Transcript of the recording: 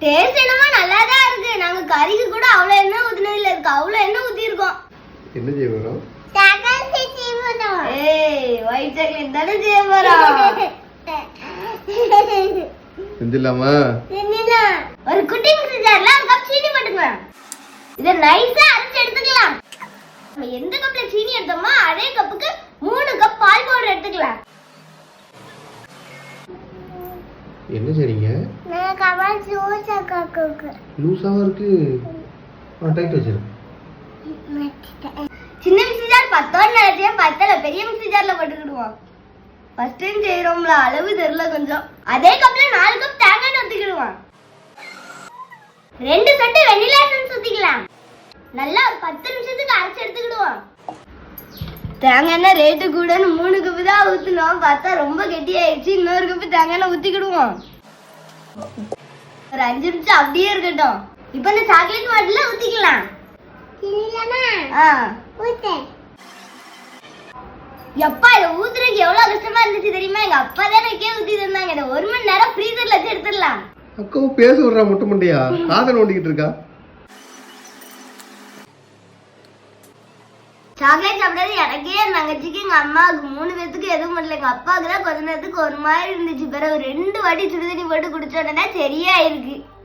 Taste என்னமா நல்லாதான் இருக்கு. நாங்க கறிக்கு கூட அவ்வளவு எண்ணெய் ஊத்துனது இல்ல, இருக்கு அவ்வளவு எண்ணெய் ஊத்தி இருக்கோம். என்ன செய்ய போறோம்? ஏய் ஒயிட் சாக்லேட் தானே செய்ய போறோம். செஞ்சிடலாமா? ஒரு குட்டி மிக்ஸி ஜார்ல ஒரு கப் சீனி போட்டுங்க. இத நைஸா அரைச்சு எடுத்துக்கலாம். நம்ம எந்த கப்ல சீனி எடுத்தோமோ அதே கப்புக்கு 3 கப் பால் பவுடர் எடுத்துக்கலாம். என்ன செய்றீங்க? நான் கவர் ஜூஸ் ஆக்குக்கு. லூசாவா இருக்கு. டைட் வச்சிரு. சின்ன மிக்ஸி ஜார் பத்தோன்னு நினைச்சேன், பத்தல. பெரிய மிக்ஸி ஜார்ல போட்டுக்கிடுவோம். ஃபர்ஸ்ட் டைம் செய்யறோம்ல, அளவு தெரியல கொஞ்சம். அதே கப்ல 4 கப் தேங்காய் ஊத்திக்கிடுவோம். 2 சொட்டு வெண்ணிலா எசன்ஸ் ஊத்திக்கலாம். நல்லா ஒரு 10 நிமிஷத்துக்கு அரைச்சு எடுத்துக்கிடுவோம். தேங்காய் எண்ணெய் ரேட்டு கூடன்னு 3 கப்பு தான் ஊத்துனோம். பார்த்தா ரொம்ப கெட்டியாயிடுச்சு. இன்னொரு கப்பு தேங்காய் எண்ணெய் ஊத்திக்கிடுவோம். ஒரு 5 நிமிஷம் அப்படியே இருக்கட்டும். இப்போ இந்த சாக்லேட் மாட்டுல ஊத்திக்கலாம். எப்பா இதை ஊத்துறதுக்கு எவ்வளவு கஷ்டமா இருந்துச்சு தெரியுமா? எங்க அப்பா தான் எனக்கே ஊத்தி தந்தாங்க. இதை 1 மணி நேரம் ஃப்ரீசர்ல வச்சு எடுத்துடலாம். அக்காவும் பேச விடுறா முட்டை முண்டையா, காதல் ஓடிக்கிட்டு இருக்கா. சாக்லேட் சாப்பிட்டது எனக்கே, என் தங்கச்சிக்கு, எங்க அம்மாவுக்கு 3 பேத்துக்கு எதுவும் பண்ணல. எங்க அப்பாவுக்கு தான் கொஞ்ச நேரத்துக்கு ஒரு மாதிரி இருந்துச்சு. பிறகு 2 வாட்டி சுடுதண்ணி போட்டு குடிச்சோன்னா சரியா இருக்கு.